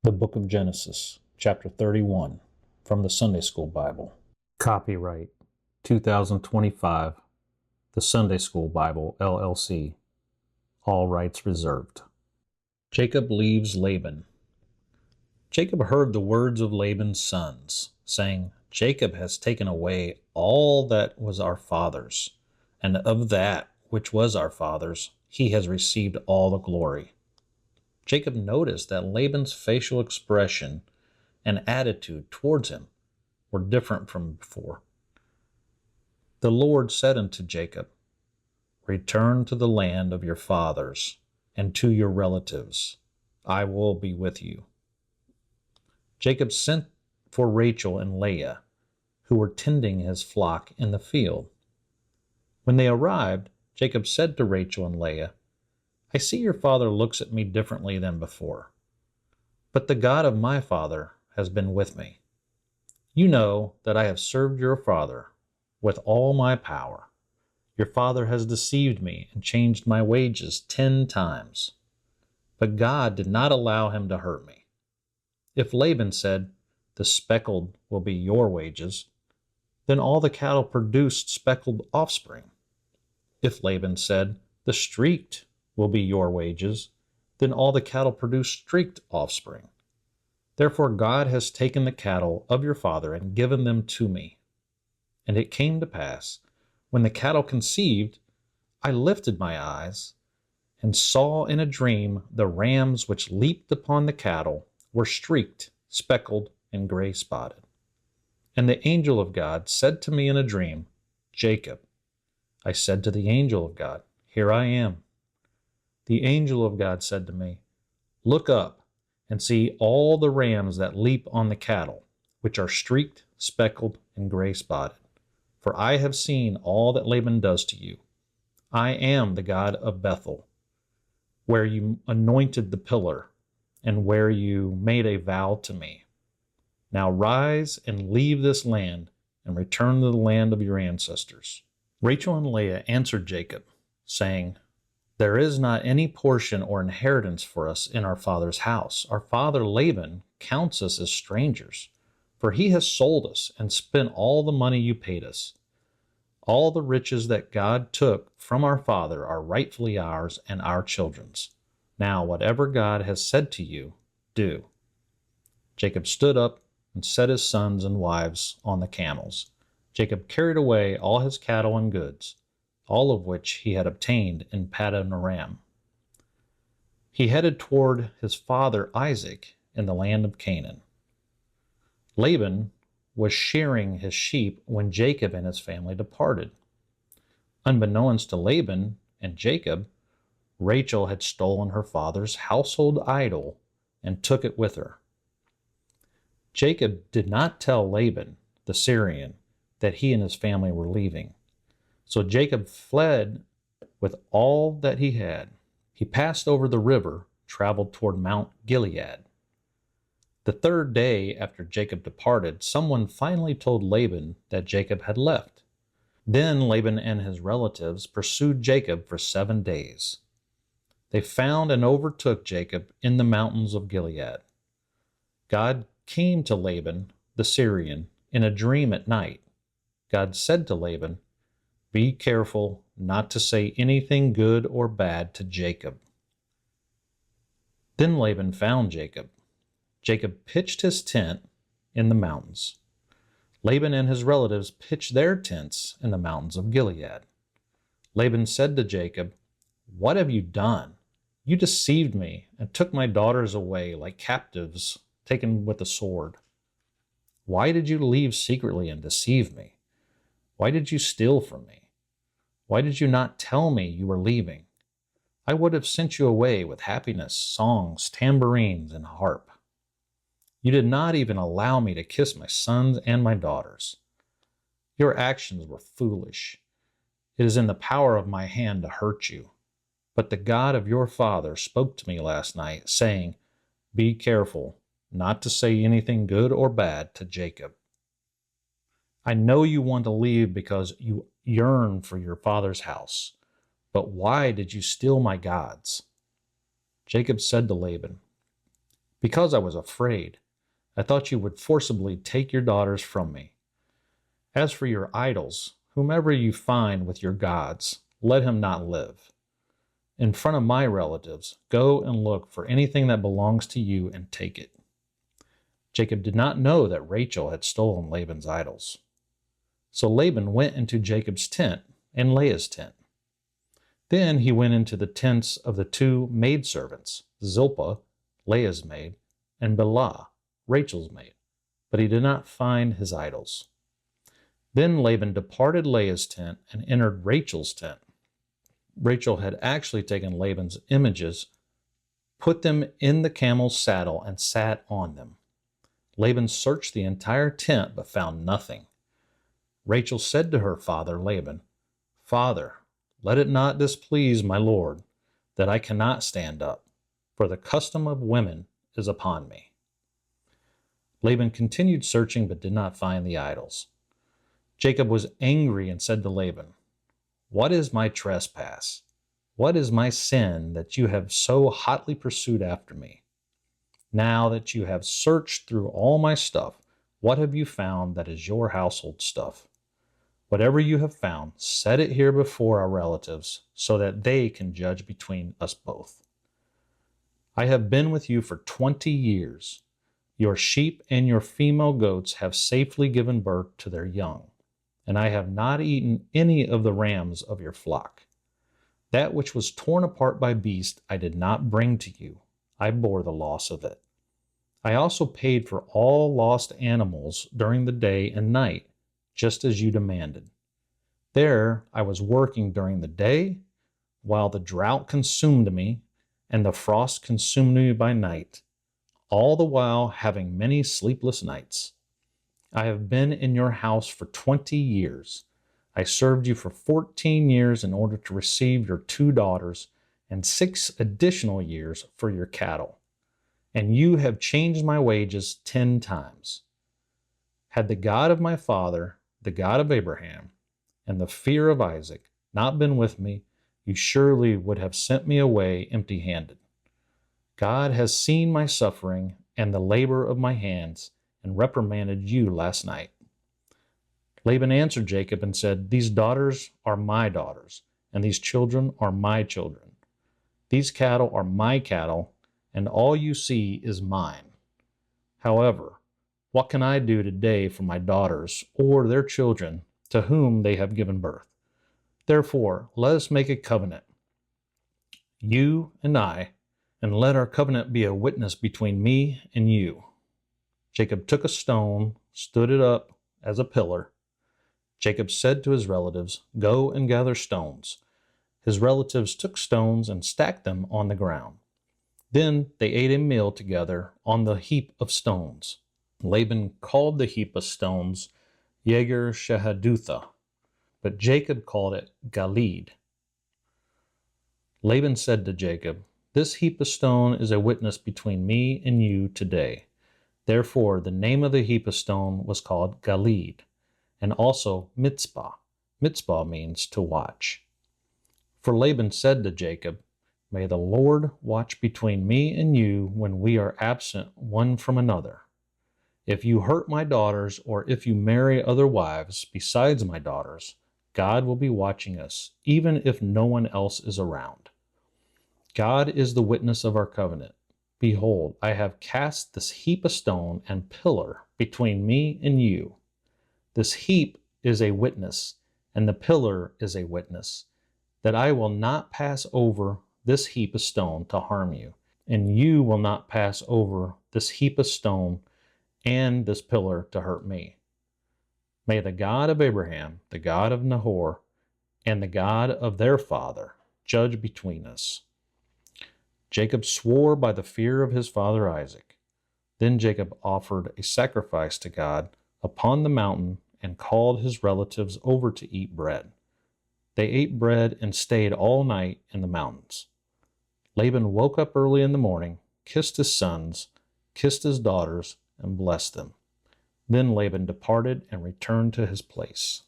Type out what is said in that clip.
The Book of Genesis, Chapter 31, from the Sunday School Bible. Copyright 2025, The Sunday School Bible, LLC. All rights reserved. Jacob leaves Laban. Jacob heard the words of Laban's sons, saying, Jacob has taken away all that was our father's, and of that which was our father's he has received all the glory. Jacob noticed that Laban's facial expression and attitude towards him were different from before. The Lord said unto Jacob, Return to the land of your fathers and to your relatives. I will be with you. Jacob sent for Rachel and Leah, who were tending his flock in the field. When they arrived, Jacob said to Rachel and Leah, I see your father looks at me differently than before, but the God of my father has been with me. You know that I have served your father with all my power. Your father has deceived me and changed my wages 10 times, but God did not allow him to hurt me. If Laban said, The speckled will be your wages, then all the cattle produced speckled offspring. If Laban said, The streaked will be your wages, then all the cattle produce streaked offspring. Therefore God has taken the cattle of your father and given them to me. And it came to pass, when the cattle conceived, I lifted my eyes and saw in a dream the rams which leaped upon the cattle were streaked, speckled, and gray spotted. And the angel of God said to me in a dream, Jacob. I said to the angel of God, Here I am. The angel of God said to me, Look up and see all the rams that leap on the cattle, which are streaked, speckled, and gray spotted. For I have seen all that Laban does to you. I am the God of Bethel, where you anointed the pillar, and where you made a vow to me. Now rise and leave this land, and return to the land of your ancestors. Rachel and Leah answered Jacob, saying, There is not any portion or inheritance for us in our father's house. Our father Laban counts us as strangers, for he has sold us and spent all the money you paid us. All the riches that God took from our father are rightfully ours and our children's. Now, whatever God has said to you, do. Jacob stood up and set his sons and wives on the camels. Jacob carried away all his cattle and goods, all of which he had obtained in Paddan Aram. He headed toward his father Isaac in the land of Canaan. Laban was shearing his sheep when Jacob and his family departed. Unbeknownst to Laban and Jacob, Rachel had stolen her father's household idol and took it with her. Jacob did not tell Laban, the Syrian, that he and his family were leaving. So Jacob fled with all that he had. He passed over the river, traveled toward Mount Gilead. The third day after Jacob departed, someone finally told Laban that Jacob had left. Then Laban and his relatives pursued Jacob for 7 days. They found and overtook Jacob in the mountains of Gilead. God came to Laban, the Syrian, in a dream at night. God said to Laban, Be careful not to say anything good or bad to Jacob. Then Laban found Jacob. Jacob pitched his tent in the mountains. Laban and his relatives pitched their tents in the mountains of Gilead. Laban said to Jacob, What have you done? You deceived me and took my daughters away like captives taken with a sword. Why did you leave secretly and deceive me? Why did you steal from me? Why did you not tell me you were leaving? I would have sent you away with happiness, songs, tambourines, and harp. You did not even allow me to kiss my sons and my daughters. Your actions were foolish. It is in the power of my hand to hurt you. But the God of your father spoke to me last night, saying, Be careful not to say anything good or bad to Jacob. I know you want to leave because you yearn for your father's house. But why did you steal my gods? Jacob said to Laban, because I was afraid. I thought you would forcibly take your daughters from me. As for your idols, whomever you find with your gods, let him not live. In front of my relatives, go and look for anything that belongs to you and take it." Jacob did not know that Rachel had stolen Laban's idols. So Laban went into Jacob's tent and Leah's tent. Then he went into the tents of the two maidservants, Zilpah, Leah's maid, and Bilhah, Rachel's maid, but he did not find his idols. Then Laban departed Leah's tent and entered Rachel's tent. Rachel had actually taken Laban's images, put them in the camel's saddle, and sat on them. Laban searched the entire tent but found nothing. Rachel said to her father Laban, "Father, let it not displease my lord, that I cannot stand up, for the custom of women is upon me." Laban continued searching but did not find the idols. Jacob was angry and said to Laban, "What is my trespass? What is my sin that you have so hotly pursued after me? Now that you have searched through all my stuff, what have you found that is your household stuff? Whatever you have found, set it here before our relatives, so that they can judge between us both. I have been with you for 20 years. Your sheep and your female goats have safely given birth to their young, and I have not eaten any of the rams of your flock. That which was torn apart by beast I did not bring to you. I bore the loss of it. I also paid for all lost animals during the day and night, just as you demanded. There I was working during the day, while the drought consumed me, and the frost consumed me by night, all the while having many sleepless nights. I have been in your house for 20 years. I served you for 14 years in order to receive your 2 daughters and 6 additional years for your cattle. And you have changed my wages 10 times. Had the God of my father, the God of Abraham, and the fear of Isaac not been with me, you surely would have sent me away empty-handed. God has seen my suffering and the labor of my hands, and reprimanded you last night." Laban answered Jacob and said, "These daughters are my daughters, and these children are my children. These cattle are my cattle, and all you see is mine. However, what can I do today for my daughters or their children to whom they have given birth? Therefore, let us make a covenant, you and I, and let our covenant be a witness between me and you." Jacob took a stone, stood it up as a pillar. Jacob said to his relatives, "Go and gather stones." His relatives took stones and stacked them on the ground. Then they ate a meal together on the heap of stones. Laban called the heap of stones Yegar Shahadutha, but Jacob called it Galeed. Laban said to Jacob, "This heap of stone is a witness between me and you today." Therefore the name of the heap of stone was called Galeed, and also Mizpah. Mizpah means to watch. For Laban said to Jacob, "May the Lord watch between me and you when we are absent one from another. If you hurt my daughters, or if you marry other wives besides my daughters, God will be watching us, even if no one else is around. God is the witness of our covenant. Behold, I have cast this heap of stone and pillar between me and you. This heap is a witness, and the pillar is a witness, that I will not pass over this heap of stone to harm you, and you will not pass over this heap of stone and this pillar to hurt me. May the God of Abraham, the God of Nahor, and the God of their father judge between us." Jacob swore by the fear of his father Isaac. Then Jacob offered a sacrifice to God upon the mountain and called his relatives over to eat bread. They ate bread and stayed all night in the mountains. Laban woke up early in the morning, kissed his sons, kissed his daughters, and blessed them. Then Laban departed and returned to his place.